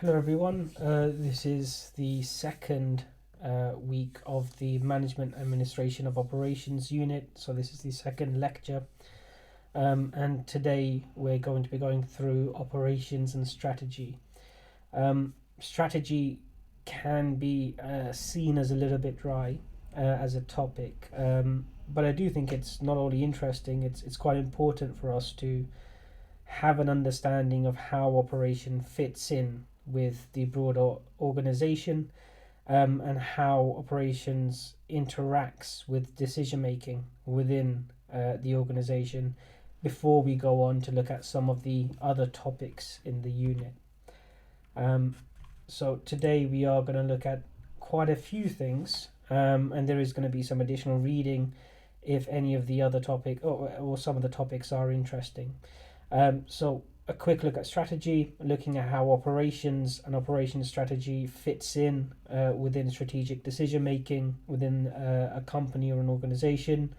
Hello everyone, this is the second week of the Management Administration of Operations unit, so this is the second lecture, and today we're going to be going through operations and strategy. Strategy can be seen as a little bit dry as a topic, but I do think it's not only interesting, it's quite important for us to have an understanding of how operation fits in with the broader organization, and how operations interacts with decision making within the organization before we go on to look at some of the other topics in the unit. So today we are going to look at quite a few things, and there is going to be some additional reading if any of the other topic or some of the topics are interesting. So a quick look at strategy, looking at how operations and operations strategy fits in within strategic decision making within a company or an organization.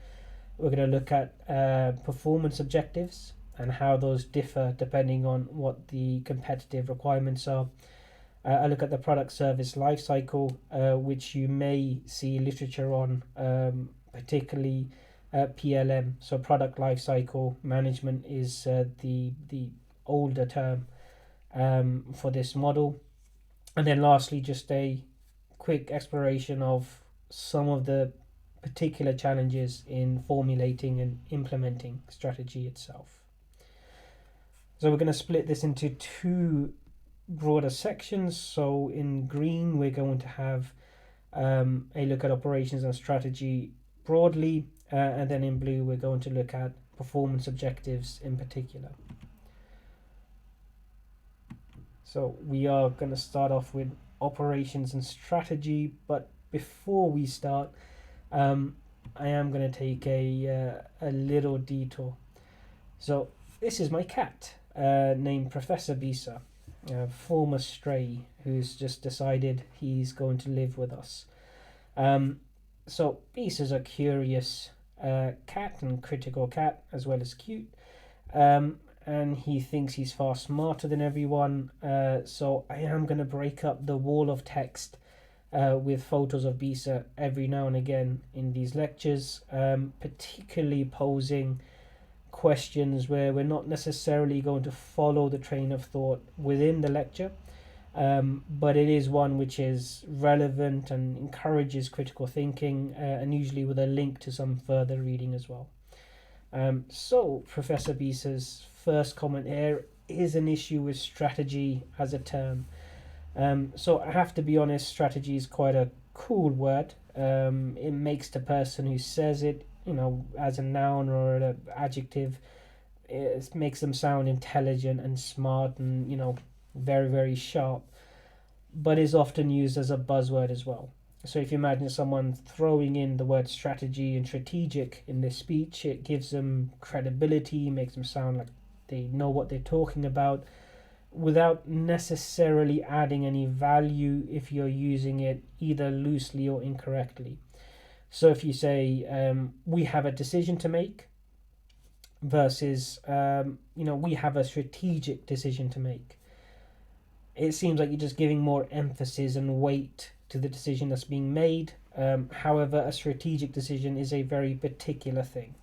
We're going to look at performance objectives and how those differ depending on what the competitive requirements are. I look at the product service life cycle, which you may see literature on, particularly PLM, so product life cycle management is the older term for this model. And then lastly, just a quick exploration of some of the particular challenges in formulating and implementing strategy itself. So we're going to split this into two broader sections. So in green we're going to have a look at operations and strategy broadly, and then in blue we're going to look at performance objectives in particular. So we are going to start off with operations and strategy, but before we start, I am going to take a little detour. So this is my cat, named Professor Bisa, a former stray who's just decided he's going to live with us. So Bisa's a curious cat and critical cat, as well as cute, and he thinks he's far smarter than everyone. So I am going to break up the wall of text with photos of Bisa every now and again in these lectures, particularly posing questions where we're not necessarily going to follow the train of thought within the lecture, but it is one which is relevant and encourages critical thinking, and usually with a link to some further reading as well. So Professor Bisa's first comment here is an issue with strategy as a term. So I have to be honest, strategy is quite a cool word. It makes the person who says it, as a noun or an adjective, it makes them sound intelligent and smart and, very, very sharp, but is often used as a buzzword as well. So if you imagine someone throwing in the word strategy and strategic in this speech, it gives them credibility, makes them sound like they know what they're talking about, without necessarily adding any value if you're using it either loosely or incorrectly. So if you say, we have a decision to make, versus, we have a strategic decision to make, it seems like you're just giving more emphasis and weight to the decision that's being made. However, a strategic decision is a very particular thing.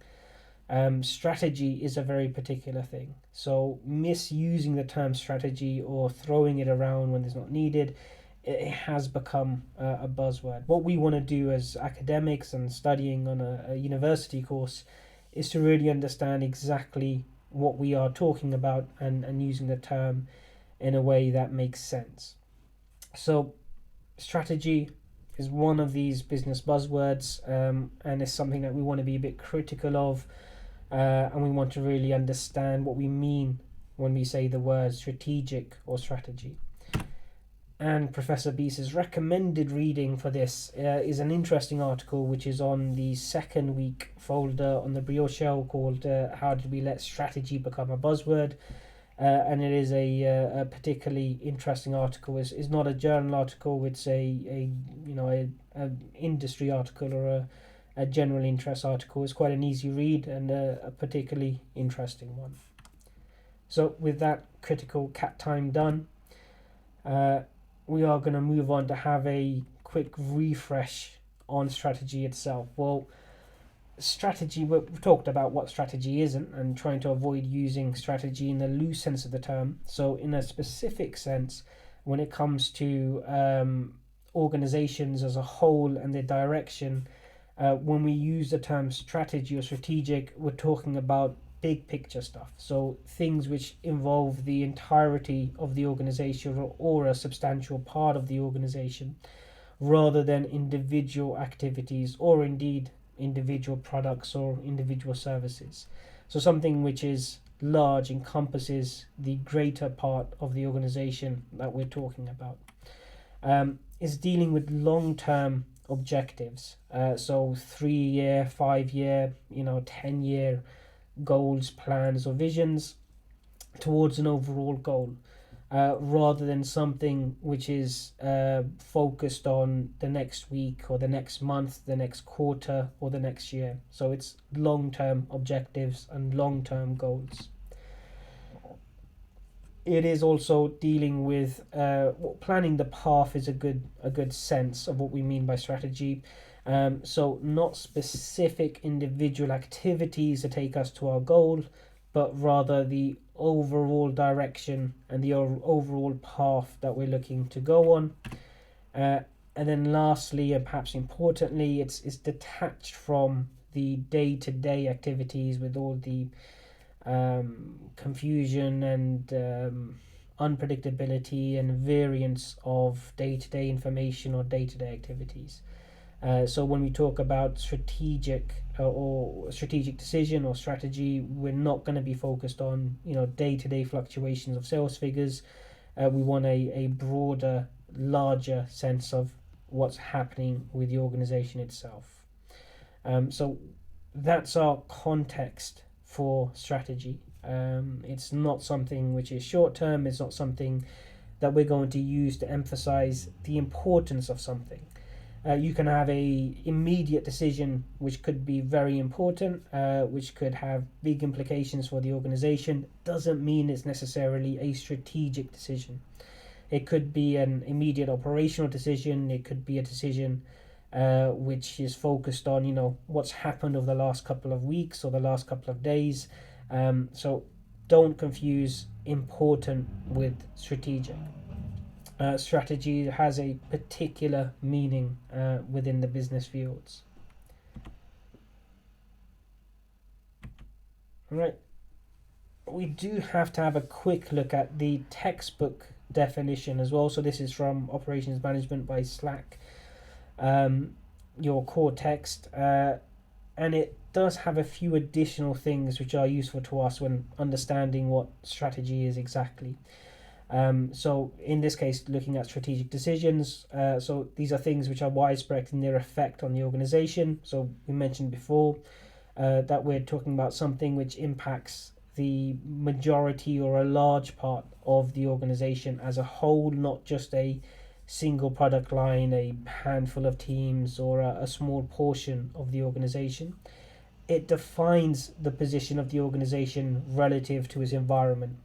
Strategy is a very particular thing. So misusing the term strategy or throwing it around when it's not needed, it has become a buzzword. What we want to do as academics and studying on a university course is to really understand exactly what we are talking about and using the term in a way that makes sense. So strategy is one of these business buzzwords, and it's something that we want to be a bit critical of, and we want to really understand what we mean when we say the word strategic or strategy. And Professor Bisa's recommended reading for this is an interesting article which is on the second week folder on the Brioche called How Did We Let Strategy Become a Buzzword? And it is a particularly interesting article. It's not a journal article, it's a industry article or a general interest article. It's quite an easy read and a particularly interesting one. So with that critical cat time done, uh, we are going to move on to have a quick refresh on strategy itself. Well, strategy, we've talked about what strategy isn't and trying to avoid using strategy in the loose sense of the term. So, in a specific sense, when it comes to organizations as a whole and their direction, when we use the term strategy or strategic, we're talking about big picture stuff. So, things which involve the entirety of the organization or a substantial part of the organization rather than individual activities or indeed individual products or individual services. So something which is large encompasses the greater part of the organization that we're talking about. Is dealing with long-term objectives. So 3 year, 5 year, 10 year goals, plans, or visions towards an overall goal, rather than something which is focused on the next week or the next month, the next quarter, or the next year. So it's long term objectives and long term goals. It is also dealing with planning the path is a good sense of what we mean by strategy. So not specific individual activities to take us to our goal, but rather the overall direction and the overall path that we're looking to go on. And then lastly, and perhaps importantly, it's detached from the day-to-day activities with all the confusion and unpredictability and variance of day-to-day information or day-to-day activities. So when we talk about strategic decision or strategy, we're not going to be focused on day-to-day fluctuations of sales figures. We want a broader, larger sense of what's happening with the organization itself. So that's our context for strategy. It's not something which is short term. It's not something that we're going to use to emphasize the importance of something. You can have a immediate decision which could be very important, which could have big implications for the organization. Doesn't mean it's necessarily a strategic decision. It could be an immediate operational decision. It could be a decision which is focused on what's happened over the last couple of weeks or the last couple of days. So don't confuse important with strategic. Strategy has a particular meaning within the business fields. All right. We do have to have a quick look at the textbook definition as well. So this is from Operations Management by Slack, your core text, and it does have a few additional things which are useful to us when understanding what strategy is exactly. So in this case, looking at strategic decisions, so these are things which are widespread in their effect on the organization. So we mentioned before that we're talking about something which impacts the majority or a large part of the organization as a whole, not just a single product line, a handful of teams, or a small portion of the organization. It defines the position of the organization relative to its environment.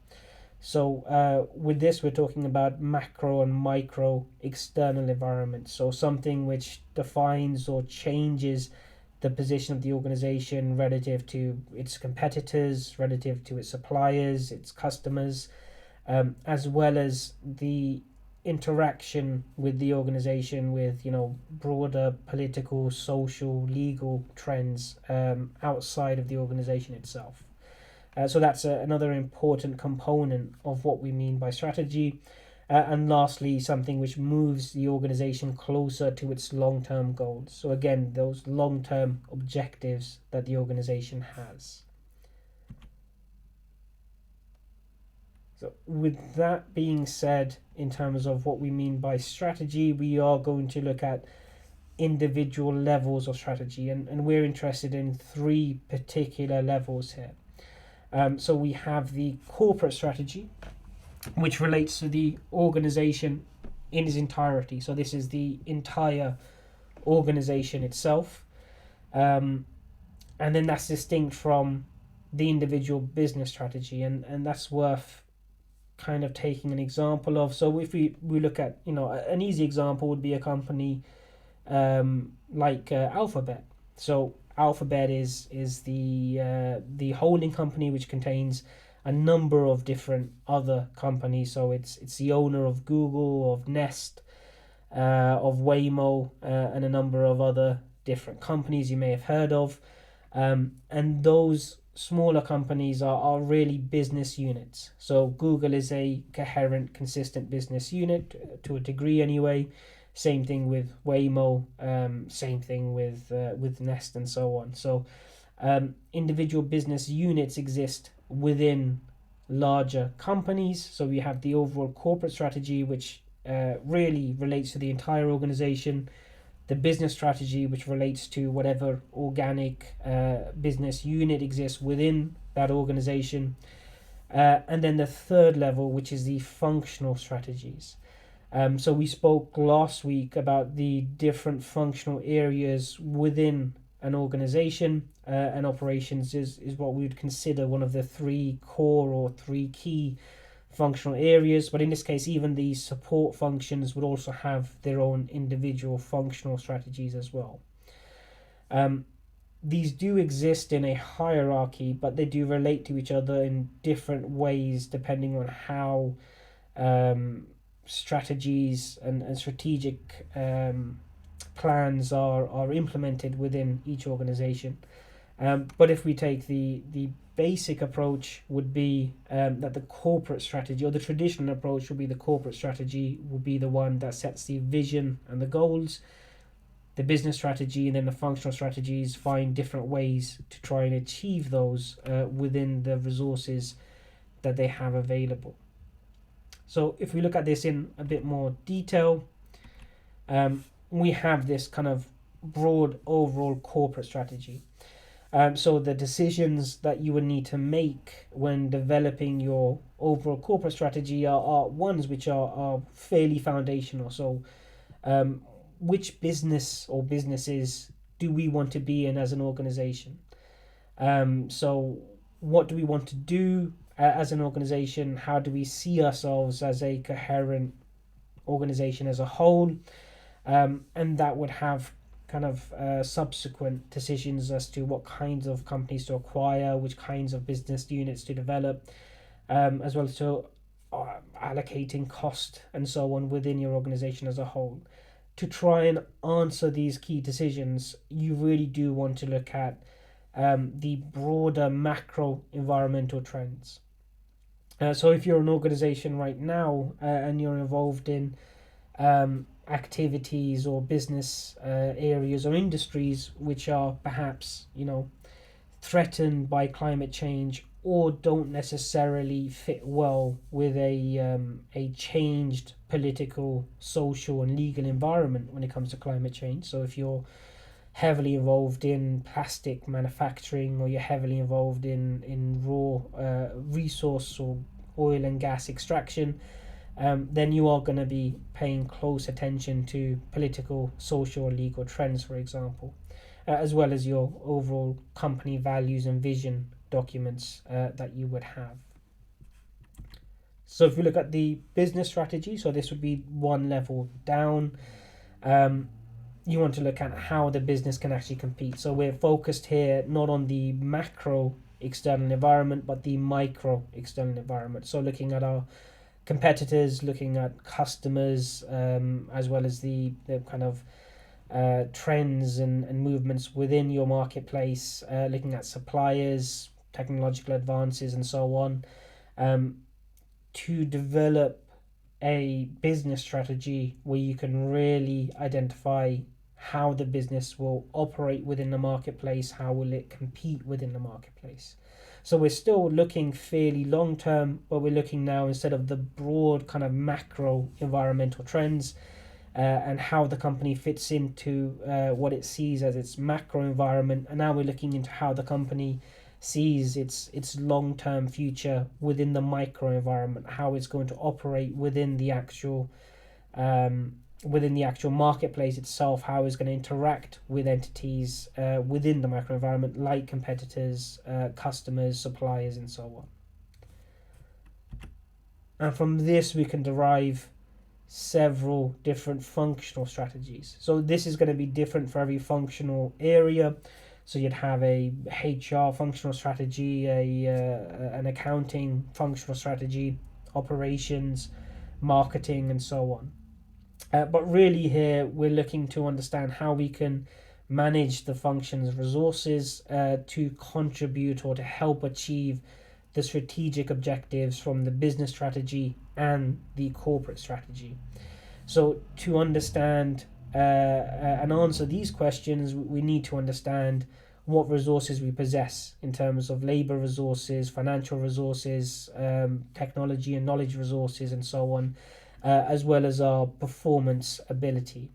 So with this, we're talking about macro and micro external environments. So something which defines or changes the position of the organization relative to its competitors, relative to its suppliers, its customers, as well as the interaction with the organization with broader political, social, legal trends outside of the organization itself. So that's another important component of what we mean by strategy. And lastly, something which moves the organization closer to its long-term goals. So again, those long-term objectives that the organization has. So with that being said, in terms of what we mean by strategy, we are going to look at individual levels of strategy, and we're interested in 3 particular levels here. So we have the corporate strategy, which relates to the organization in its entirety. So this is the entire organization itself. And then that's distinct from the individual business strategy. And that's worth kind of taking an example of. So if we look at, an easy example would be a company like Alphabet. So Alphabet is the holding company which contains a number of different other companies. So it's the owner of Google, of Nest, of Waymo, and a number of other different companies you may have heard of. And those smaller companies are really business units. So Google is a coherent, consistent business unit to a degree anyway. Same thing with Waymo, same thing with Nest and so on. So individual business units exist within larger companies. So we have the overall corporate strategy, which really relates to the entire organization, the business strategy, which relates to whatever organic business unit exists within that organization, and then the third level, which is the functional strategies. So we spoke last week about the different functional areas within an organization, and operations is what we would consider one of the three core or three key functional areas. But in this case, even the support functions would also have their own individual functional strategies as well. These do exist in a hierarchy, but they do relate to each other in different ways depending on how strategies and strategic plans are implemented within each organization. But if we take the basic approach would be that the corporate strategy, or the traditional approach would be the corporate strategy would be the one that sets the vision and the goals. The business strategy and then the functional strategies find different ways to try and achieve those within the resources that they have available. So if we look at this in a bit more detail, we have this kind of broad overall corporate strategy. So the decisions that you would need to make when developing your overall corporate strategy are ones which are fairly foundational. So which business or businesses do we want to be in as an organization? So what do we want to do as an organization? How do we see ourselves as a coherent organization as a whole? And that would have kind of subsequent decisions as to what kinds of companies to acquire, which kinds of business units to develop, as well as to allocating cost and so on within your organization as a whole. To try and answer these key decisions, you really do want to look at the broader macro environmental trends. So if you're an organization right now and you're involved in activities or business areas or industries which are perhaps threatened by climate change or don't necessarily fit well with a changed political, social and legal environment when it comes to climate change. So if you're heavily involved in plastic manufacturing, or you're heavily involved in raw resource or oil and gas extraction, then you are going to be paying close attention to political, social, or legal trends, for example, as well as your overall company values and vision documents that you would have. So if we look at the business strategy, so this would be one level down. You want to look at how the business can actually compete. So we're focused here not on the macro external environment, but the micro external environment. So looking at our competitors, looking at customers, as well as the kind of trends and movements within your marketplace, looking at suppliers, technological advances, and so on, to develop a business strategy where you can really identify how the business will operate within the marketplace, how will it compete within the marketplace. So we're still looking fairly long term, but we're looking now, instead of the broad kind of macro environmental trends and how the company fits into what it sees as its macro environment, and now we're looking into how the company sees its long-term future within the micro environment, how it's going to operate within the actual marketplace itself, how it's going to interact with entities within the micro environment, like competitors, customers, suppliers, and so on. And from this, we can derive several different functional strategies. So this is going to be different for every functional area. So you'd have a HR functional strategy, an accounting functional strategy, operations, marketing, and so on. But really, here we're looking to understand how we can manage the function's resources to contribute or to help achieve the strategic objectives from the business strategy and the corporate strategy. So, to understand and answer these questions, we need to understand what resources we possess in terms of labor resources, financial resources, technology and knowledge resources, and so on, as well as our performance ability.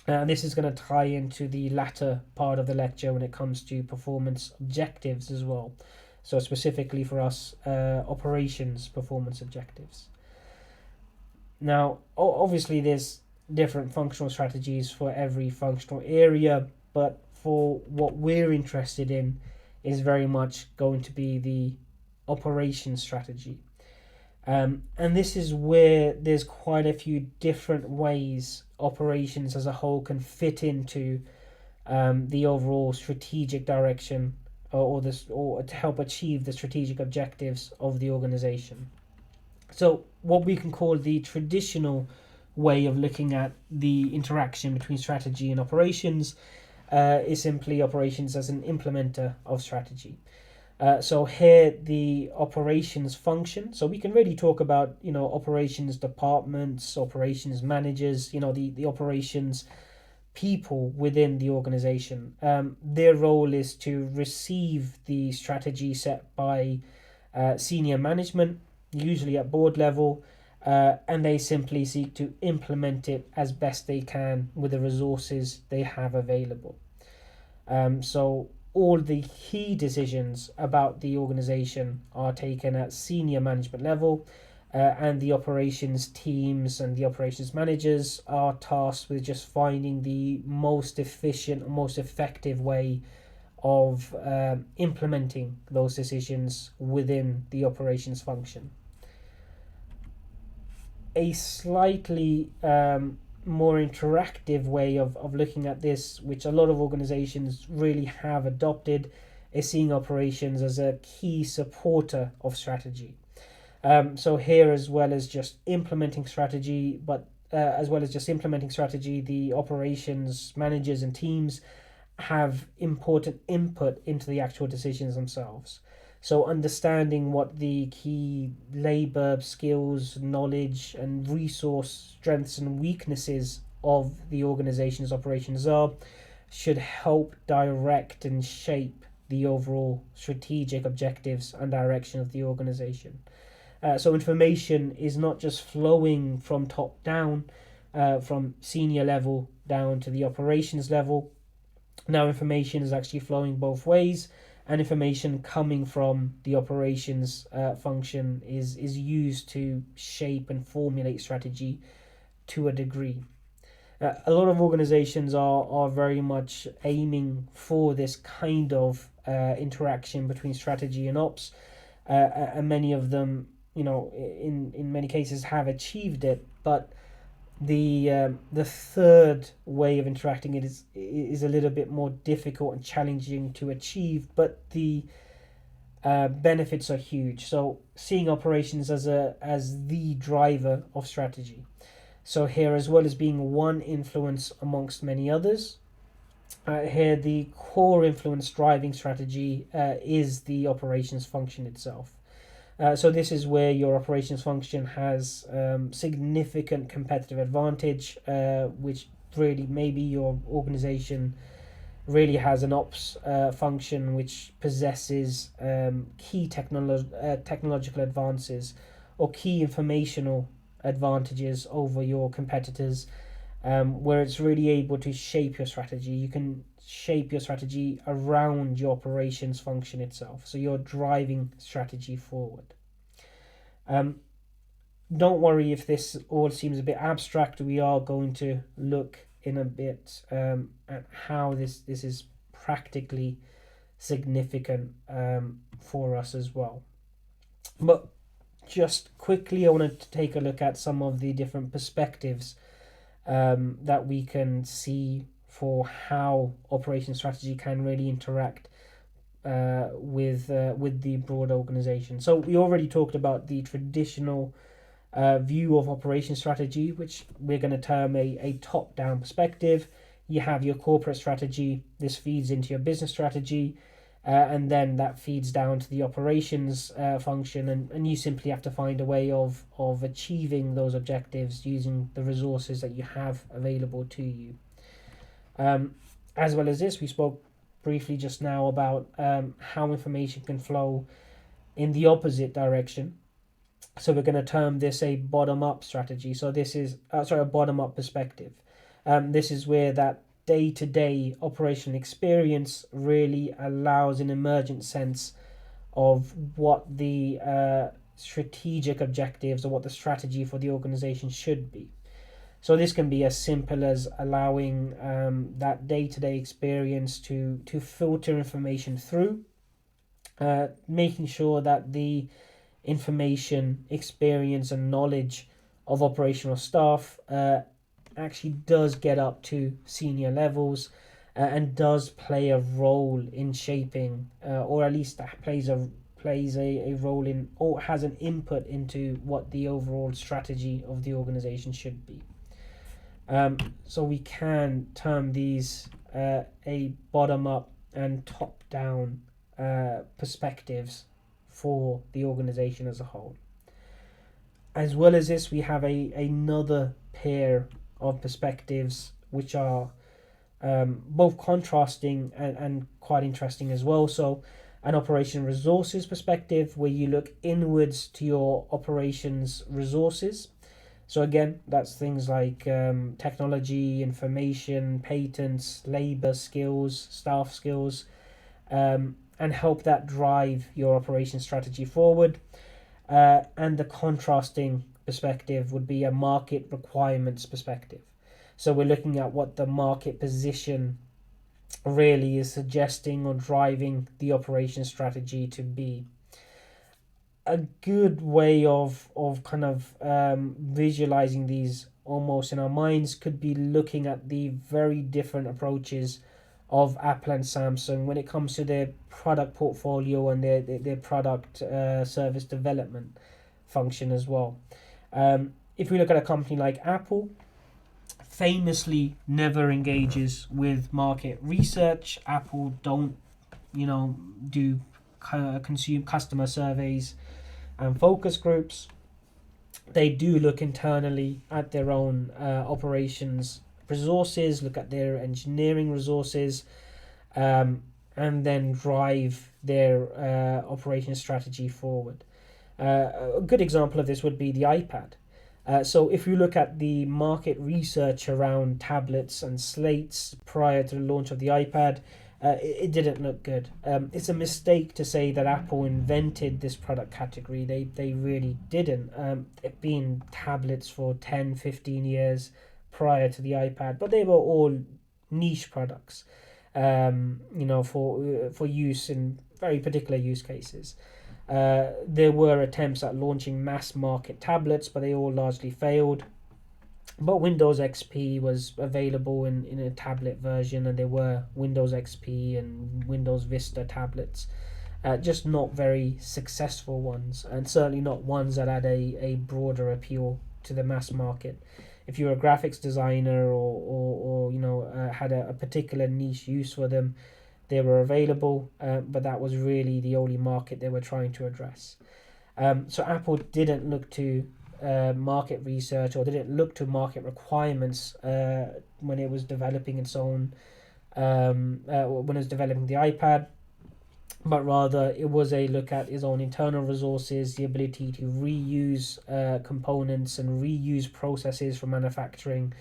And this is going to tie into the latter part of the lecture when it comes to performance objectives as well. So, specifically for us, operations performance objectives. Now, obviously, there's different functional strategies for every functional area, but for what we're interested in is very much going to be the operations strategy. And this is where there's quite a few different ways operations as a whole can fit into the overall strategic direction or to help achieve the strategic objectives of the organization. So, what we can call the traditional way of looking at the interaction between strategy and operations is simply operations as an implementer of strategy. So here the operations function. So we can really talk about operations departments, operations managers, the operations people within the organization. Their role is to receive the strategy set by senior management, usually at board level, and they simply seek to implement it as best they can with the resources they have available. So all the key decisions about the organization are taken at senior management level, and the operations teams and the operations managers are tasked with just finding the most efficient, most effective way of implementing those decisions within the operations function. A slightly more interactive way of looking at this, which a lot of organizations really have adopted, is seeing operations as a key supporter of strategy. So here, as well as just implementing strategy, the operations managers and teams have important input into the actual decisions themselves. So understanding what the key labor, skills, knowledge, and resource strengths and weaknesses of the organization's operations are should help direct and shape the overall strategic objectives and direction of the organization. So information is not just flowing from top down, from senior level down to the operations level. Now information is actually flowing both ways, and information coming from the operations function is used to shape and formulate strategy to a degree. A lot of organizations are very much aiming for this kind of interaction between strategy and ops, and many of them, in many cases, have achieved it. But the third way of interacting it is a little bit more difficult and challenging to achieve, but the benefits are huge. So seeing operations as the driver of strategy. So here, as well as being one influence amongst many others, here the core influence driving strategy is the operations function itself. So this is where your operations function has significant competitive advantage, which really maybe your organization really has an ops function which possesses key technological advances or key informational advantages over your competitors, where it's really able to shape your strategy. You can shape your strategy around your operations function itself, so you're driving strategy forward. Don't worry if this all seems a bit abstract. We are going to look in a bit at how this is practically significant for us as well. But just quickly, I wanted to take a look at some of the different perspectives that we can see for how operation strategy can really interact with the broader organization. So we already talked about the traditional view of operation strategy, which we're going to term a top-down perspective. You have your corporate strategy. This feeds into your business strategy, and then that feeds down to the operations function, and you simply have to find a way of achieving those objectives using the resources that you have available to you. As well as this, we spoke briefly just now about how information can flow in the opposite direction. So we're going to term this a bottom-up strategy. So this is a bottom-up perspective. This is where that day-to-day operational experience really allows an emergent sense of what the strategic objectives or what the strategy for the organization should be. So this can be as simple as allowing that day-to-day experience to filter information through, making sure that the information, experience, and knowledge of operational staff actually does get up to senior levels and does play a role in shaping, or at least plays a role in, or has an input into what the overall strategy of the organization should be. So we can term these a bottom-up and top-down perspectives for the organization as a whole. As well as this, we have another pair of perspectives which are both contrasting and quite interesting as well. So an operation resources perspective, where you look inwards to your operations resources. So again, that's things like technology, information, patents, labor skills, staff skills, and help that drive your operation strategy forward. And the contrasting perspective would be a market requirements perspective. So we're looking at what the market position really is suggesting or driving the operation strategy to be. A good way of kind of visualizing these almost in our minds could be looking at the very different approaches of Apple and Samsung when it comes to their product portfolio and their product service development function as well. If we look at a company like Apple, famously never engages with market research. Apple don't, do consume customer surveys and focus groups. They do look internally at their own operations resources, look at their engineering resources, and then drive their operation strategy forward. A good example of this would be the iPad. So if you look at the market research around tablets and slates prior to the launch of the iPad, it didn't look good. It's a mistake to say that Apple invented this product category. They really didn't. It been tablets for 10, 15 years prior to the iPad, but they were all niche products, for use in very particular use cases. There were attempts at launching mass market tablets, but they all largely failed. But Windows XP was available in a tablet version, and there were Windows XP and Windows Vista tablets, just not very successful ones, and certainly not ones that had a broader appeal to the mass market. If you're a graphics designer or had a particular niche use for them, they were available, but that was really the only market they were trying to address. So Apple didn't look to market research, or didn't look to market requirements when it was developing its own, when it was developing the iPad, but rather it was a look at its own internal resources, the ability to reuse components and reuse processes for manufacturing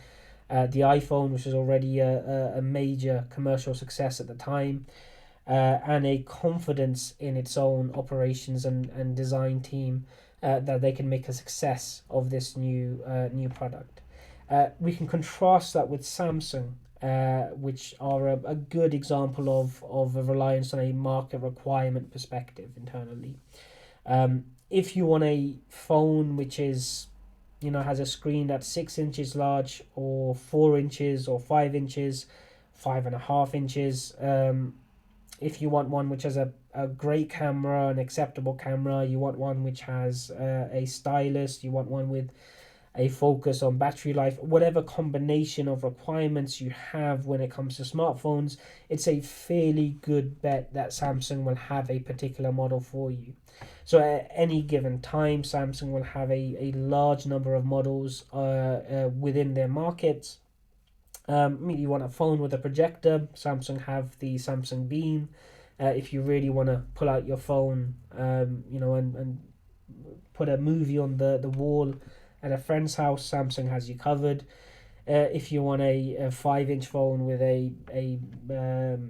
the iPhone, which was already a major commercial success at the time, and a confidence in its own operations and design team that they can make a success of this new product. We can contrast that with Samsung, which are a good example of a reliance on a market requirement perspective internally. If you want a phone which is, has a screen that's 6 inches large, or 4 inches, or 5 inches, 5.5 inches, if you want one which has a great camera, an acceptable camera, you want one which has a stylus, you want one with a focus on battery life, whatever combination of requirements you have when it comes to smartphones, it's a fairly good bet that Samsung will have a particular model for you. So at any given time, Samsung will have a large number of models within their markets. You want a phone with a projector, Samsung have the Samsung Beam. If you really want to pull out your phone, and put a movie on the wall at a friend's house, Samsung has you covered. If you want a 5 inch phone with a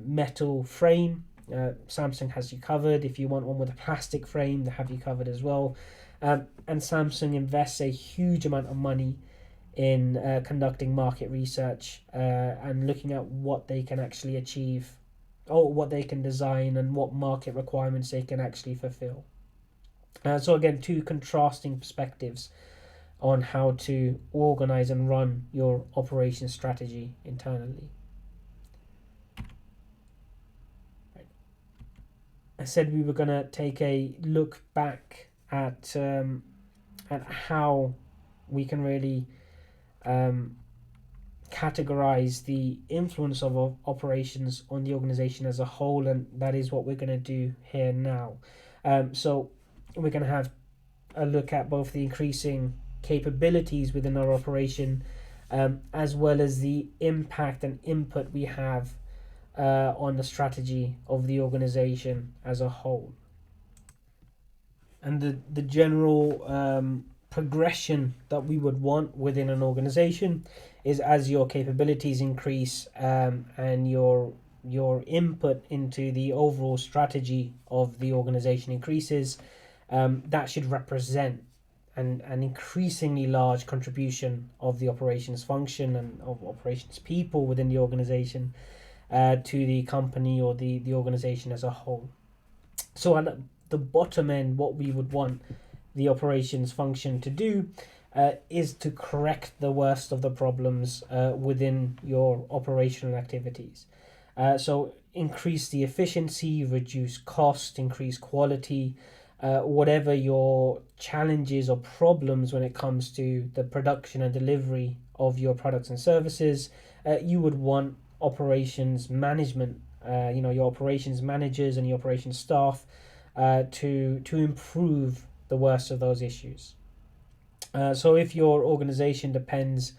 metal frame, Samsung has you covered. If you want one with a plastic frame, they have you covered as well. And Samsung invests a huge amount of money in conducting market research and looking at what they can actually achieve, or what they can design, and what market requirements they can actually fulfill. So again, two contrasting perspectives on how to organize and run your operation strategy internally. I said we were going to take a look back at how we can really categorize the influence of operations on the organization as a whole, and that is what we're going to do here now. So we're going to have a look at both the increasing capabilities within our operation, as well as the impact and input we have on the strategy of the organization as a whole. And the general progression that we would want within an organization is, as your capabilities increase, and your input into the overall strategy of the organization increases, that should represent an increasingly large contribution of the operations function and of operations people within the organization to the company or the organization as a whole. So at the bottom end, what we would want the operations function to do is to correct the worst of the problems within your operational activities. So increase the efficiency, reduce cost, increase quality, whatever your challenges or problems when it comes to the production and delivery of your products and services, you would want operations management, your operations managers and your operations staff to improve the worst of those issues. So if your organization depends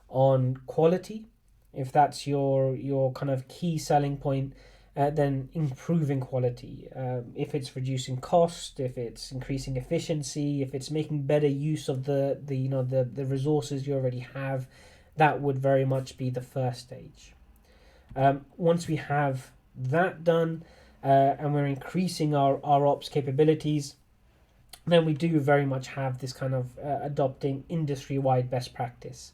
on quality, if that's your kind of key selling point, then improving quality. If it's reducing cost, if it's increasing efficiency, if it's making better use of the resources you already have, that would very much be the first stage. Once we have that done, and we're increasing our ops capabilities, then we do very much have this kind of adopting industry-wide best practice.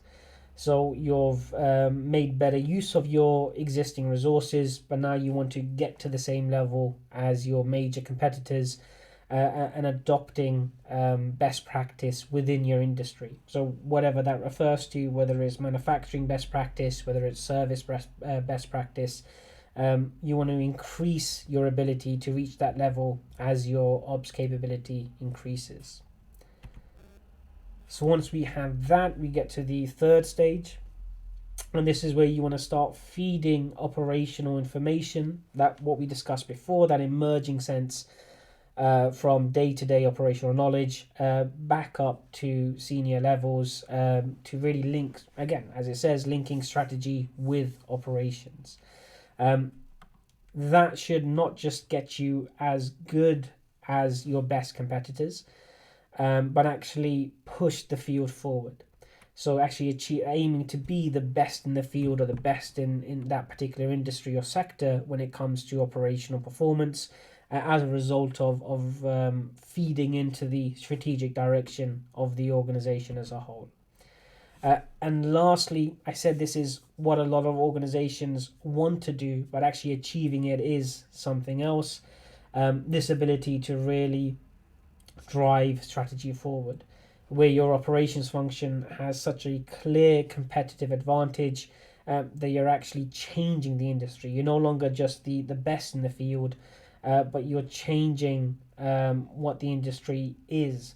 So you've made better use of your existing resources, but now you want to get to the same level as your major competitors, and adopting best practice within your industry. So whatever that refers to, whether it's manufacturing best practice, whether it's service best practice, you want to increase your ability to reach that level as your ops capability increases. So once we have that, we get to the third stage, and this is where you want to start feeding operational information, that what we discussed before, that emerging sense from day-to-day operational knowledge back up to senior levels, to really link, again, as it says, linking strategy with operations. That should not just get you as good as your best competitors, but actually push the field forward. So actually aiming to be the best in the field, or the best in that particular industry or sector when it comes to operational performance, as a result of feeding into the strategic direction of the organization as a whole. And lastly, I said this is what a lot of organizations want to do, but actually achieving it is something else. This ability to really drive strategy forward, where your operations function has such a clear competitive advantage that you're actually changing the industry. You're no longer just the best in the field, but you're changing what the industry is.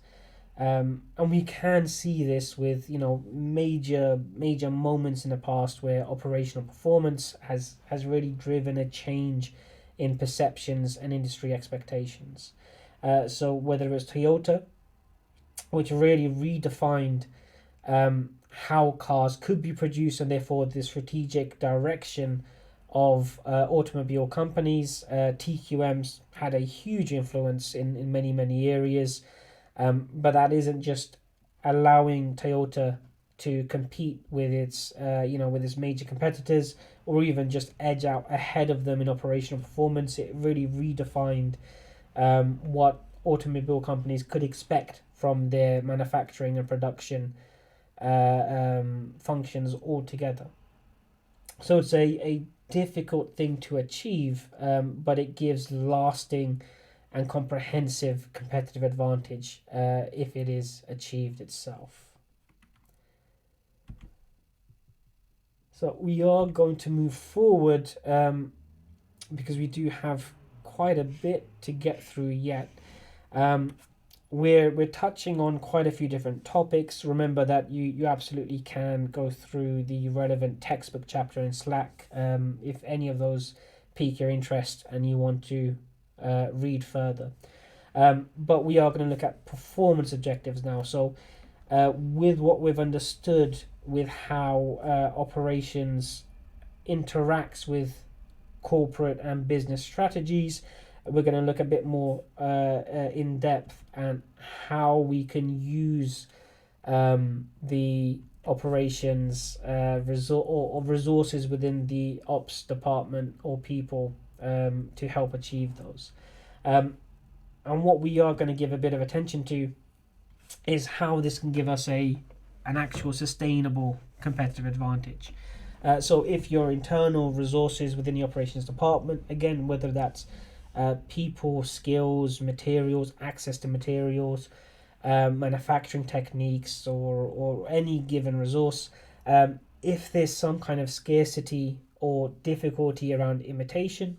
And we can see this with major moments in the past where operational performance has really driven a change in perceptions and industry expectations. So whether it's Toyota, which really redefined how cars could be produced and therefore the strategic direction of automobile companies. TQM's had a huge influence in many areas, but that isn't just allowing Toyota to compete with its major competitors or even just edge out ahead of them in operational performance. It really redefined what automobile companies could expect from their manufacturing and production functions altogether. So it's a difficult thing to achieve, but it gives lasting and comprehensive competitive advantage if it is achieved itself. So we are going to move forward because we do have quite a bit to get through yet. We're touching on quite a few different topics. Remember that you absolutely can go through the relevant textbook chapter in Slack if any of those pique your interest and you want to read further. But we are going to look at performance objectives now. So with what we've understood with how operations interacts with corporate and business strategies, we're going to look a bit more in depth and how we can use the operations or resources within the ops department or people to help achieve those. And what we are going to give a bit of attention to is how this can give us an actual sustainable competitive advantage. So if your internal resources within the operations department, again, whether that's people, skills, materials, access to materials, manufacturing techniques, or any given resource, if there's some kind of scarcity or difficulty around imitation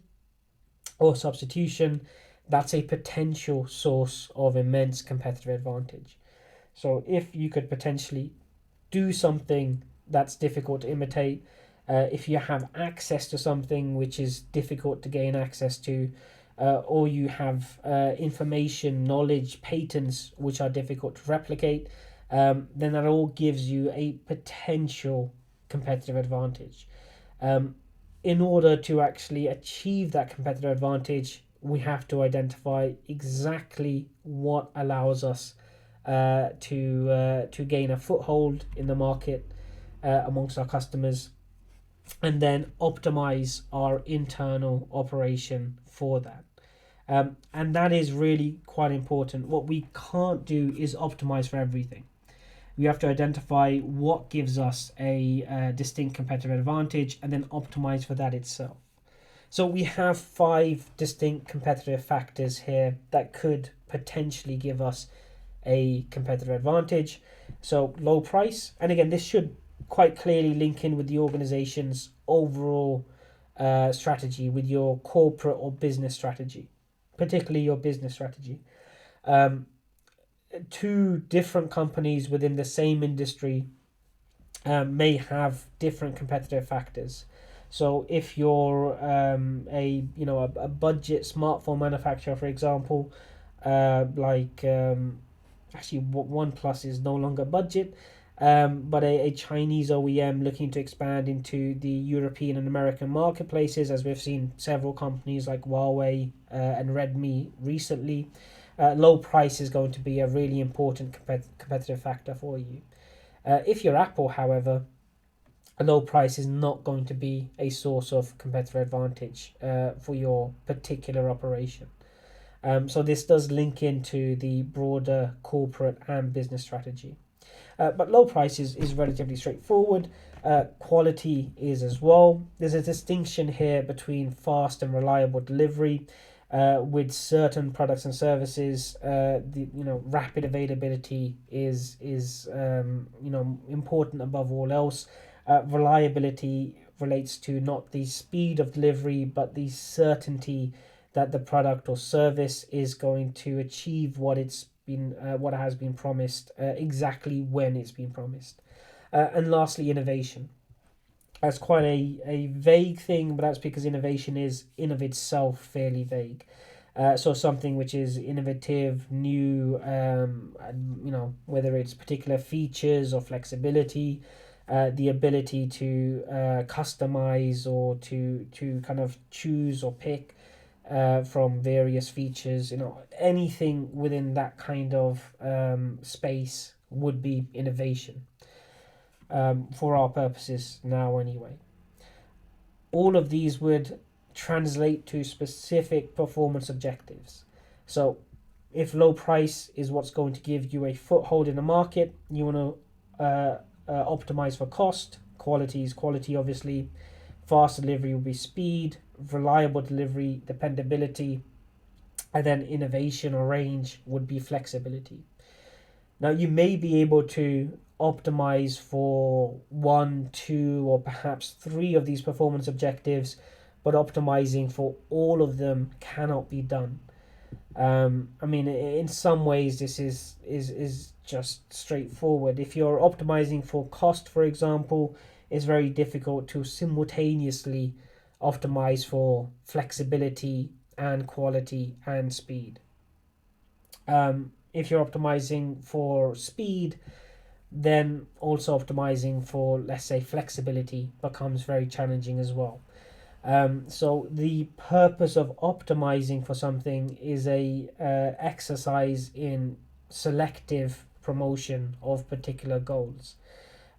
or substitution, that's a potential source of immense competitive advantage. So if you could potentially do something that's difficult to imitate, if you have access to something which is difficult to gain access to, or you have information, knowledge, patents which are difficult to replicate, then that all gives you a potential competitive advantage. In order to actually achieve that competitive advantage, we have to identify exactly what allows us to gain a foothold in the market amongst our customers, and then optimize our internal operation for that. And that is really quite important. What we can't do is optimize for everything. We have to identify what gives us a distinct competitive advantage and then optimize for that itself. So we have 5 distinct competitive factors here that could potentially give us a competitive advantage. So low price, and again, this should quite clearly link in with the organization's overall strategy, with your corporate or business strategy, particularly your business strategy. 2 different companies within the same industry may have different competitive factors. So if you're a budget smartphone manufacturer, for example, actually OnePlus is no longer budget, but a Chinese OEM looking to expand into the European and American marketplaces, as we've seen several companies like Huawei and Redmi recently, low price is going to be a really important competitive factor for you. If you're Apple, however, a low price is not going to be a source of competitive advantage for your particular operation. So this does link into the broader corporate and business strategy. But low price is relatively straightforward. Quality is as well. There's a distinction here between fast and reliable delivery. with certain products and services, the rapid availability is important above all else. Reliability relates to not the speed of delivery, but the certainty that the product or service is going to achieve what has been promised, exactly when it's been promised. And lastly, innovation. That's quite a vague thing, but that's because innovation is in of itself fairly vague. So something which is innovative, new, whether it's particular features or flexibility, the ability to customize or to kind of choose or pick from various features. Anything within that kind of space would be innovation, for our purposes now anyway. All of these would translate to specific performance objectives. So if low price is what's going to give you a foothold in the market, you want to optimize for cost. Quality is quality, obviously. Fast delivery will be speed, reliable delivery, dependability, and then innovation or range would be flexibility. Now, you may be able to optimize for one, two, or perhaps three of these performance objectives, but optimizing for all of them cannot be done. I mean, in some ways, this is just straightforward. If you're optimizing for cost, for example, it's very difficult to simultaneously optimize for flexibility and quality and speed. If you're optimizing for speed, then also optimizing for, let's say, flexibility becomes very challenging as well. So the purpose of optimizing for something is a exercise in selective promotion of particular goals.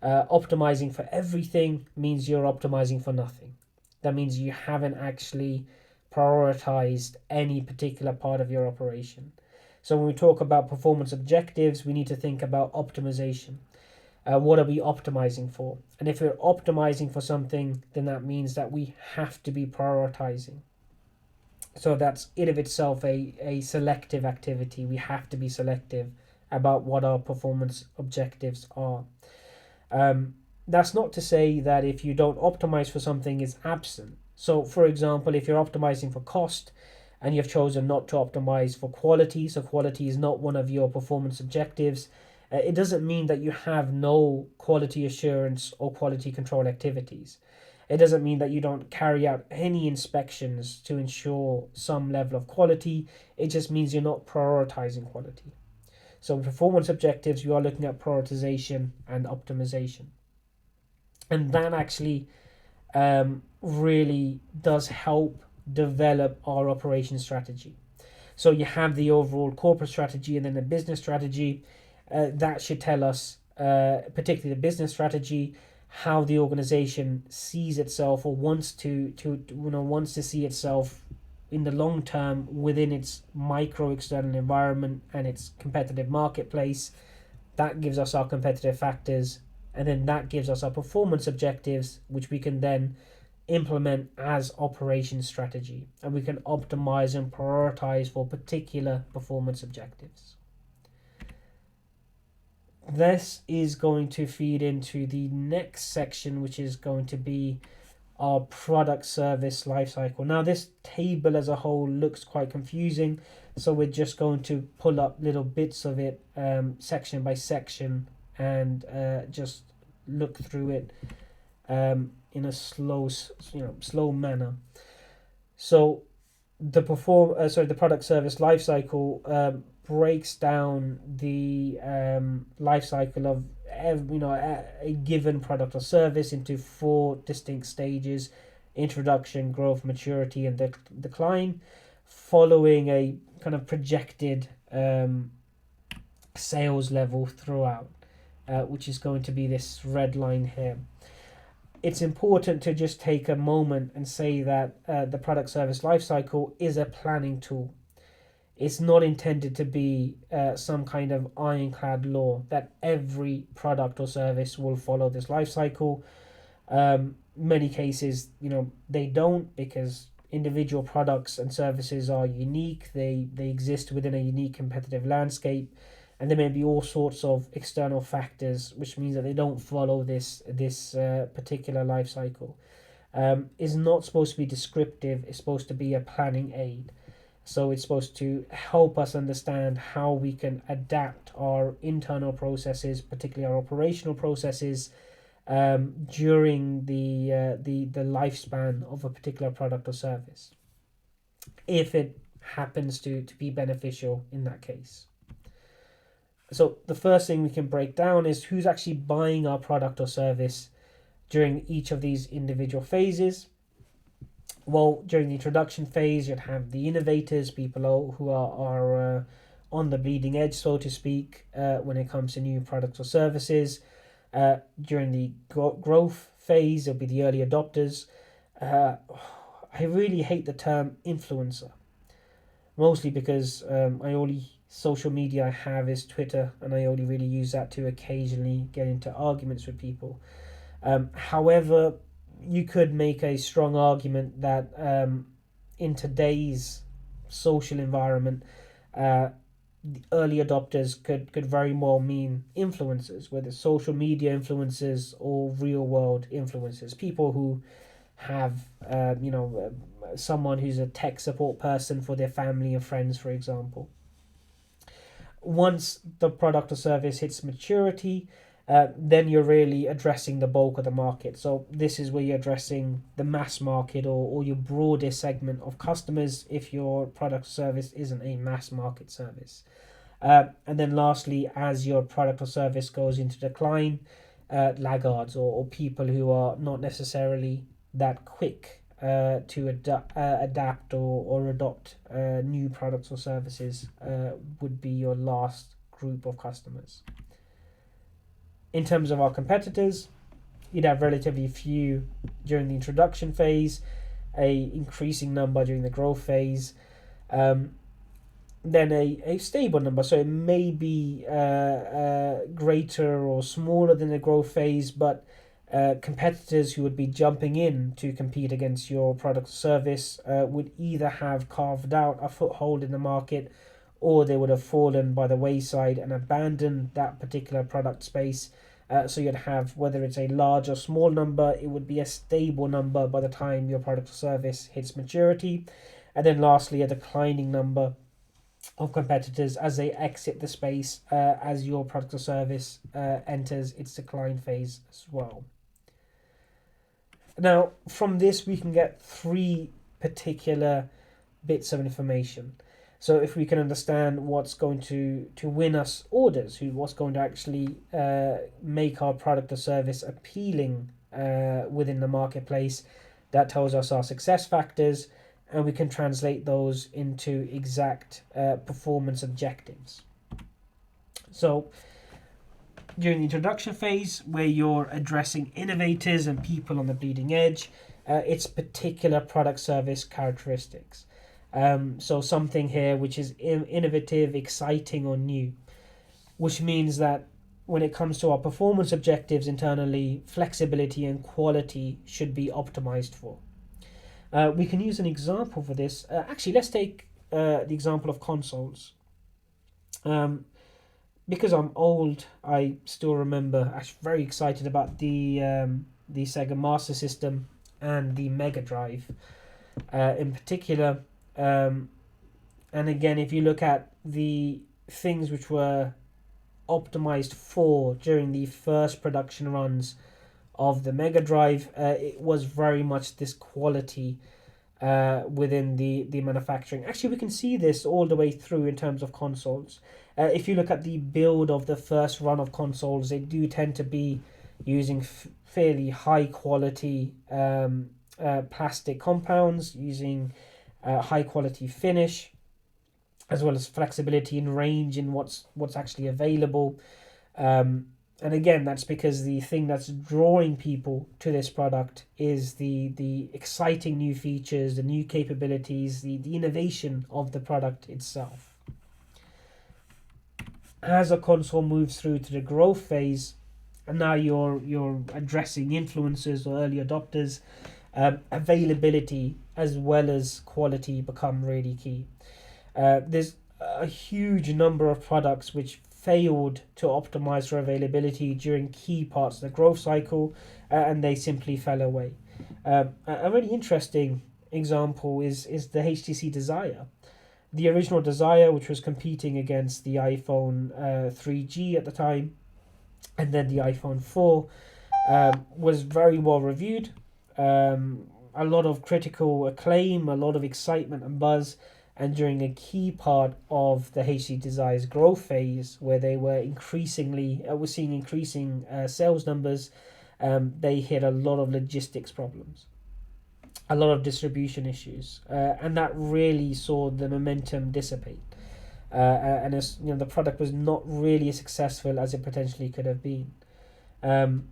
Optimizing for everything means you're optimizing for nothing. That means you haven't actually prioritized any particular part of your operation. So when we talk about performance objectives, we need to think about optimization. What are we optimizing for? And if we're optimizing for something, then that means that we have to be prioritizing. So that's in of itself a selective activity. We have to be selective about what our performance objectives are. That's not to say that if you don't optimize for something, it's absent. So, for example, if you're optimizing for cost and you've chosen not to optimize for quality, so quality is not one of your performance objectives, it doesn't mean that you have no quality assurance or quality control activities. It doesn't mean that you don't carry out any inspections to ensure some level of quality. It just means you're not prioritizing quality. So, performance objectives, you are looking at prioritization and optimization. And that actually really does help develop our operation strategy. So you have the overall corporate strategy and then the business strategy. That should tell us, particularly the business strategy, how the organization sees itself or wants to see itself in the long term within its micro external environment and its competitive marketplace. That gives us our competitive factors, and then that gives us our performance objectives, which we can then implement as operation strategy, and we can optimize and prioritize for particular performance objectives. This is going to feed into the next section, which is going to be our product service lifecycle. Now, this table as a whole looks quite confusing, so we're just going to pull up little bits of it, section by section, and just look through it in a slow manner. So the product service lifecycle breaks down the life cycle of a given product or service into four distinct stages: introduction, growth, maturity, and decline, following a kind of projected sales level throughout, which is going to be this red line here. It's important to just take a moment and say that the product service lifecycle is a planning tool. It's not intended to be some kind of ironclad law that every product or service will follow this life cycle. Many cases, they don't, because individual products and services are unique. They exist within a unique competitive landscape, and there may be all sorts of external factors, which means that they don't follow this particular life cycle. Is not supposed to be descriptive. It's supposed to be a planning aid. So it's supposed to help us understand how we can adapt our internal processes, particularly our operational processes, during the lifespan of a particular product or service, if it happens to be beneficial in that case. So the first thing we can break down is who's actually buying our product or service during each of these individual phases. Well, during the introduction phase, you'd have the innovators, people who are on the bleeding edge, so to speak, when it comes to new products or services. During the growth phase, it'll be the early adopters. I really hate the term influencer, mostly because I only social media I have is Twitter, and I only really use that to occasionally get into arguments with people. However, you could make a strong argument that in today's social environment, the early adopters could very well mean influencers, whether social media influencers or real world influencers, people who have someone who's a tech support person for their family and friends, for example. Once the product or service hits maturity, then you're really addressing the bulk of the market. So this is where you're addressing the mass market, or your broader segment of customers if your product or service isn't a mass market service. And then lastly, as your product or service goes into decline, laggards or people who are not necessarily that quick to adapt or adopt new products or services would be your last group of customers. In terms of our competitors, you'd have relatively few during the introduction phase, a increasing number during the growth phase, then a stable number. So it may be greater or smaller than the growth phase, but competitors who would be jumping in to compete against your product or service would either have carved out a foothold in the market, or they would have fallen by the wayside and abandoned that particular product space. So you'd have, whether it's a large or small number, it would be a stable number by the time your product or service hits maturity. And then lastly, a declining number of competitors as they exit the space as your product or service enters its decline phase as well. Now, from this, we can get three particular bits of information. So if we can understand what's going to win us orders, what's going to actually make our product or service appealing within the marketplace, that tells us our success factors, and we can translate those into exact performance objectives. So during the introduction phase, where you're addressing innovators and people on the bleeding edge, it's particular product service characteristics. So something here which is innovative, exciting, or new, which means that when it comes to our performance objectives internally, flexibility and quality should be optimized for. We can use an example for this. Actually, let's take the example of consoles. Because I'm old, I still remember actually very excited about the Sega Master System and the Mega Drive in particular. And again, if you look at the things which were optimized for during the first production runs of the Mega Drive, it was very much this quality within the manufacturing. Actually, we can see this all the way through in terms of consoles. If you look at the build of the first run of consoles, they do tend to be using fairly high quality plastic compounds, using high quality finish, as well as flexibility and range in what's actually available. And again, that's because the thing that's drawing people to this product is the exciting new features, the new capabilities, the innovation of the product itself. As a console moves through to the growth phase, and now you're addressing influencers or early adopters, availability as well as quality become really key. There's a huge number of products which failed to optimize for availability during key parts of the growth cycle, and they simply fell away. A really interesting example is the HTC Desire. The original Desire, which was competing against the iPhone 3G at the time, and then the iPhone 4, was very well reviewed. A lot of critical acclaim, a lot of excitement and buzz, and during a key part of the HC Desire's growth phase, where they were seeing increasing sales numbers, they hit a lot of logistics problems, a lot of distribution issues, and that really saw the momentum dissipate. And as you know, the product was not really as successful as it potentially could have been. Um,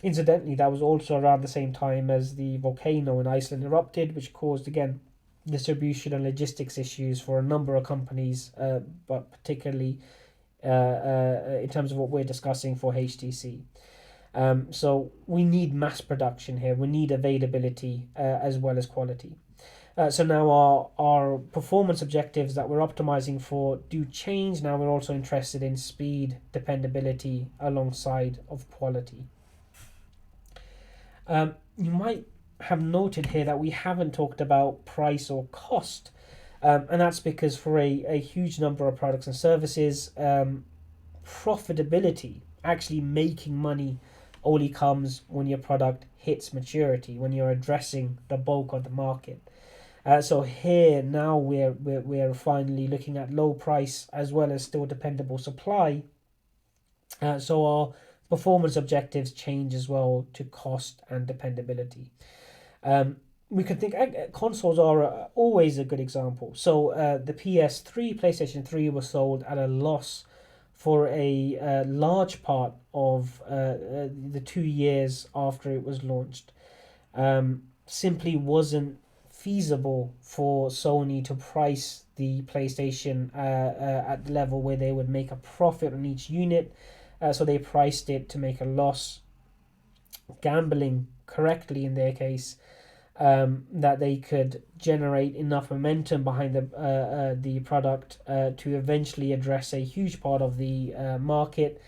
Incidentally, that was also around the same time as the volcano in Iceland erupted, which caused again distribution and logistics issues for a number of companies, but particularly in terms of what we're discussing for HTC. So we need mass production here. We need availability as well as quality. So now our performance objectives that we're optimizing for do change. Now we're also interested in speed, dependability alongside of quality. You might have noted here that we haven't talked about price or cost. And that's because for a huge number of products and services, profitability, actually making money, only comes when your product hits maturity, when you're addressing the bulk of the market. So here now we're finally looking at low price as well as still dependable supply. So our performance objectives change as well to cost and dependability. Um, we could think consoles are always a good example. So the PS3, PlayStation 3 was sold at a loss for a large part of the 2 years after it was launched. Simply wasn't feasible for Sony to price the PlayStation at the level where they would make a profit on each unit. So they priced it to make a loss, gambling correctly in their case, that they could generate enough momentum behind the product to eventually address a huge part of the market,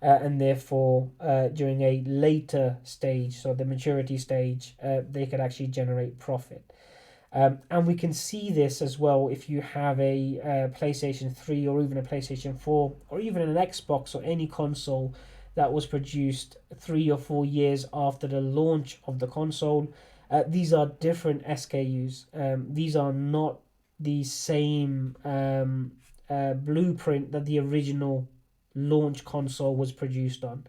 and therefore during a later stage, so the maturity stage, they could actually generate profit. And we can see this as well if you have a PlayStation 3 or even a PlayStation 4 or even an Xbox or any console that was produced 3 or 4 years after the launch of the console. These are different SKUs. These are not the same blueprint that the original launch console was produced on.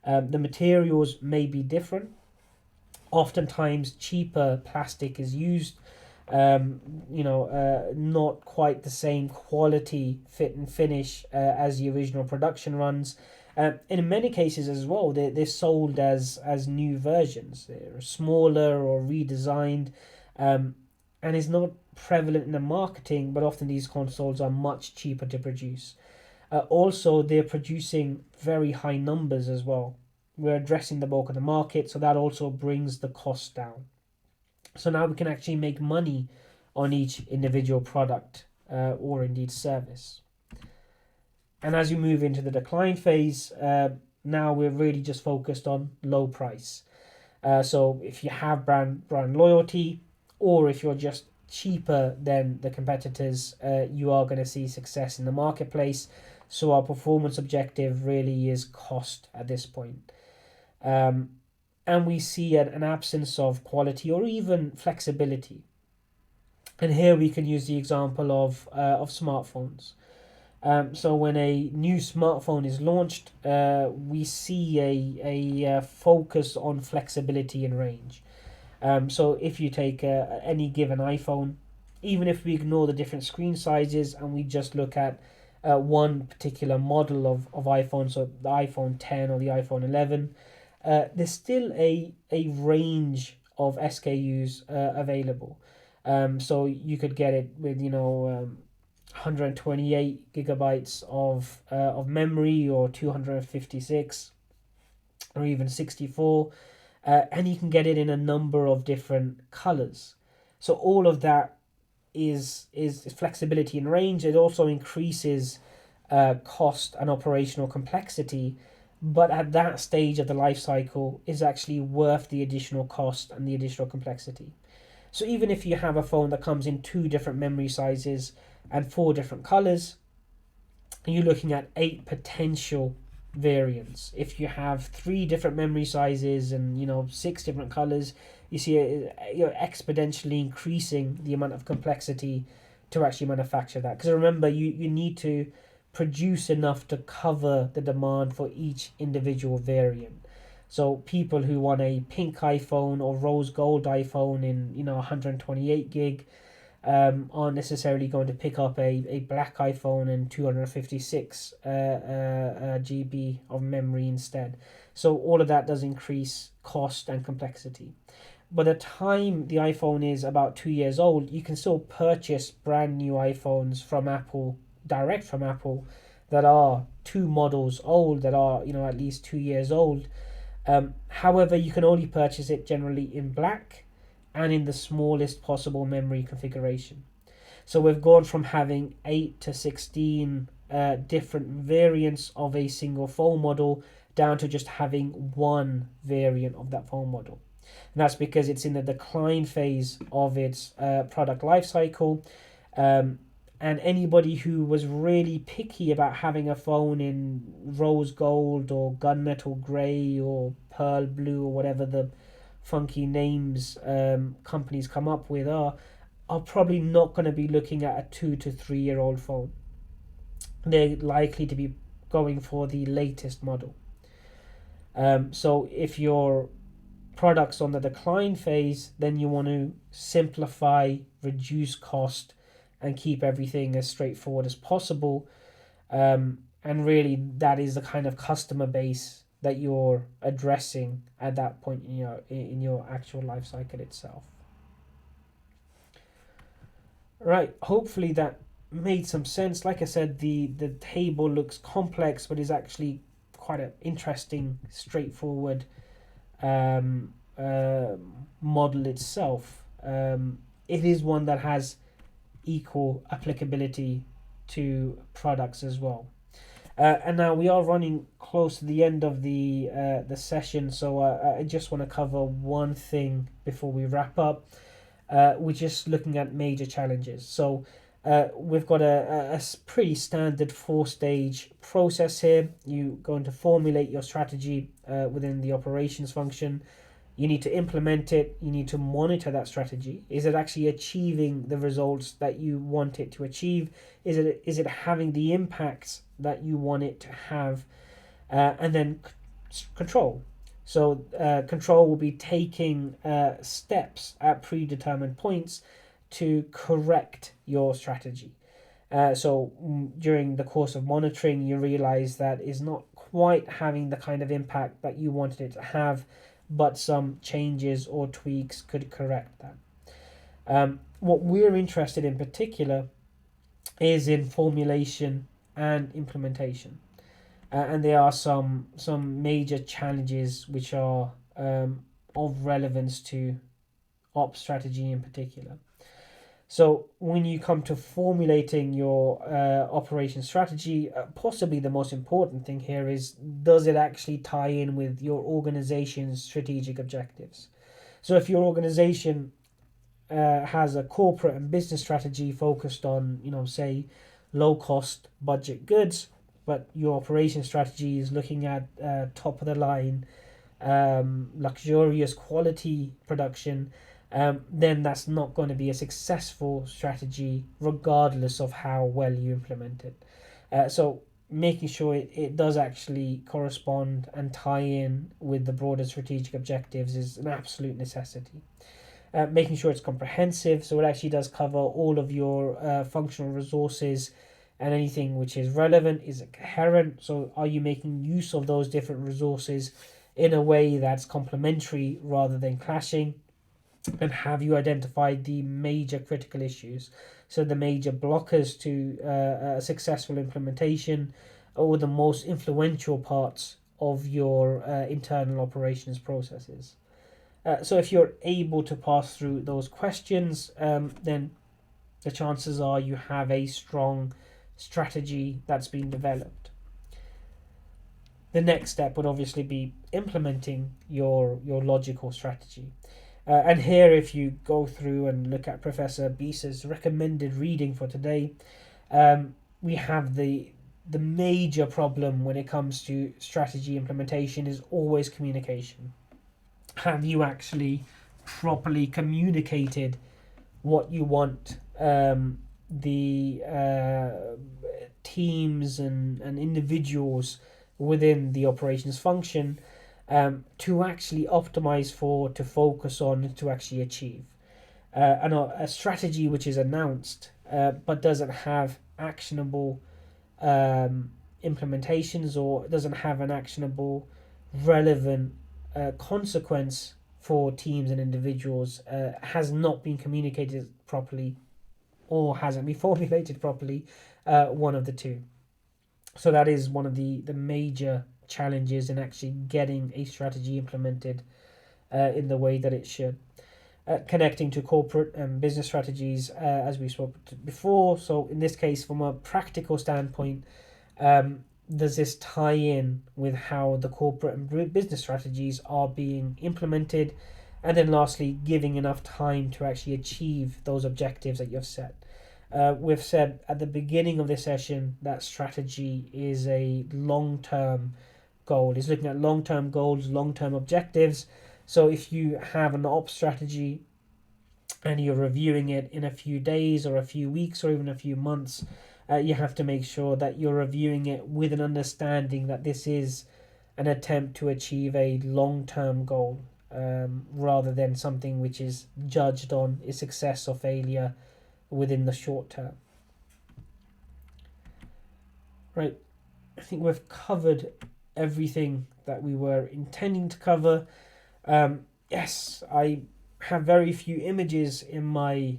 The materials may be different. Oftentimes, cheaper plastic is used. Not quite the same quality, fit, and finish as the original production runs. And in many cases as well, they're sold as new versions. They're smaller or redesigned, and is not prevalent in the marketing, but often these consoles are much cheaper to produce. Also, they're producing very high numbers as well. We're addressing the bulk of the market, so that also brings the cost down. So now we can actually make money on each individual product or indeed service. And as you move into the decline phase, now we're really just focused on low price. So if you have brand loyalty, or if you're just cheaper than the competitors, you are going to see success in the marketplace. So our performance objective really is cost at this point. And we see an absence of quality or even flexibility. And here we can use the example of smartphones. So when a new smartphone is launched, we see a focus on flexibility and range. So if you take any given iPhone, even if we ignore the different screen sizes and we just look at one particular model of iPhone, so the iPhone 10 or the iPhone 11, there's still a range of SKUs available. So you could get it with 128 gigabytes of memory, or 256, or even 64, and you can get it in a number of different colors. So all of that is flexibility and range. It also increases cost and operational complexity, but at that stage of the life cycle is actually worth the additional cost and the additional complexity. So even if you have a phone that comes in two different memory sizes and four different colors, you're looking at 8 potential variants. If you have three different memory sizes and six different colors, you see you're exponentially increasing the amount of complexity to actually manufacture that. Because remember, you need to produce enough to cover the demand for each individual variant. So people who want a pink iPhone or rose gold iPhone in 128 gig aren't necessarily going to pick up a black iPhone and 256 GB of memory instead. So all of that does increase cost and complexity. By the time the iPhone is about 2 years old, you can still purchase brand new iPhones from Apple, direct from Apple, that are two models old, that are at least 2 years old. However, you can only purchase it generally in black and in the smallest possible memory configuration. So we've gone from having 8 to 16 different variants of a single phone model down to just having one variant of that phone model. And that's because it's in the decline phase of its product life cycle. And anybody who was really picky about having a phone in rose gold or gunmetal grey or pearl blue or whatever the funky names companies come up with are probably not going to be looking at a 2 to 3 year old phone. They're likely to be going for the latest model. So if your product's on the decline phase, then you want to simplify, reduce cost, and keep everything as straightforward as possible. And really, that is the kind of customer base that you're addressing at that point in your actual life cycle itself. Right, hopefully that made some sense. Like I said, the table looks complex, but is actually quite an interesting, straightforward model itself. It is one that has equal applicability to products as well. And now we are running close to the end of the session, so I just want to cover one thing before we wrap up. We're just looking at major challenges. So we've got a pretty standard 4-stage process here. You're going to formulate your strategy within the operations function. You need to implement it. You need to monitor that strategy. Is it actually achieving the results that you want it to achieve? Is it having the impacts that you want it to have? And then control. So control will be taking steps at predetermined points to correct your strategy. During the course of monitoring, you realize that is not quite having the kind of impact that you wanted it to have, but some changes or tweaks could correct that. What we're interested in particular is in formulation and implementation. And there are some major challenges which are of relevance to ops strategy in particular. So when you come to formulating your operation strategy, possibly the most important thing here is, does it actually tie in with your organization's strategic objectives? So if your organization has a corporate and business strategy focused on, say, low cost budget goods, but your operation strategy is looking at top of the line, luxurious quality production, then that's not going to be a successful strategy regardless of how well you implement it. So making sure it does actually correspond and tie in with the broader strategic objectives is an absolute necessity. Making sure it's comprehensive, so it actually does cover all of your functional resources, and anything which is relevant. Is it coherent? So are you making use of those different resources in a way that's complementary rather than clashing? And have you identified the major critical issues, so the major blockers to successful implementation, or the most influential parts of your internal operations processes? So if you're able to pass through those questions, then the chances are you have a strong strategy that's been developed. The next step would obviously be implementing your logical strategy. And here, if you go through and look at Professor Bisa's recommended reading for today, we have the major problem when it comes to strategy implementation is always communication. Have you actually properly communicated what you want the teams and individuals within the operations function to actually optimize for, to focus on, to actually achieve? And a strategy which is announced but doesn't have actionable implementations, or doesn't have an actionable, relevant consequence for teams and individuals, has not been communicated properly or hasn't been formulated properly, one of the two. So that is one of the major challenges in actually getting a strategy implemented in the way that it should. Connecting to corporate and business strategies, as we spoke before. So in this case, from a practical standpoint, does this tie in with how the corporate and business strategies are being implemented? And then lastly, giving enough time to actually achieve those objectives that you've set. We've said at the beginning of this session that strategy is a long-term goal. It's looking at long-term goals, long-term objectives. So if you have an ops strategy and you're reviewing it in a few days or a few weeks or even a few months, you have to make sure that you're reviewing it with an understanding that this is an attempt to achieve a long-term goal, rather than something which is judged on its success or failure within the short term. Right, I think we've covered everything that we were intending to cover. Yes, I have very few images in my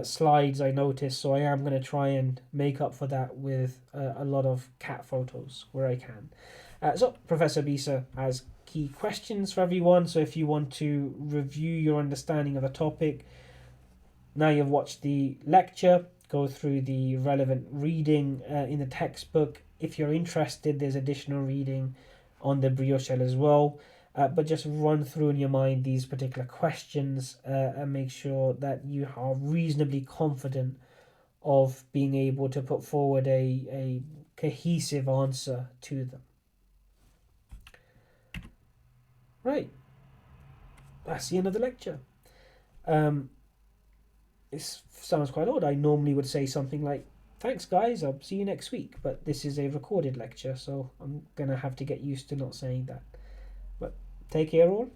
slides, I noticed, so I am going to try and make up for that with a lot of cat photos where I can. So Professor Bisa has key questions for everyone, so if you want to review your understanding of the topic, now you've watched the lecture, go through the relevant reading in the textbook. If you're interested, there's additional reading on the brioche shell as well. But just run through in your mind these particular questions and make sure that you are reasonably confident of being able to put forward a cohesive answer to them. Right, that's the end of the lecture. This sounds quite odd. I normally would say something like, thanks guys, I'll see you next week, but this is a recorded lecture, so I'm gonna have to get used to not saying that. But take care all.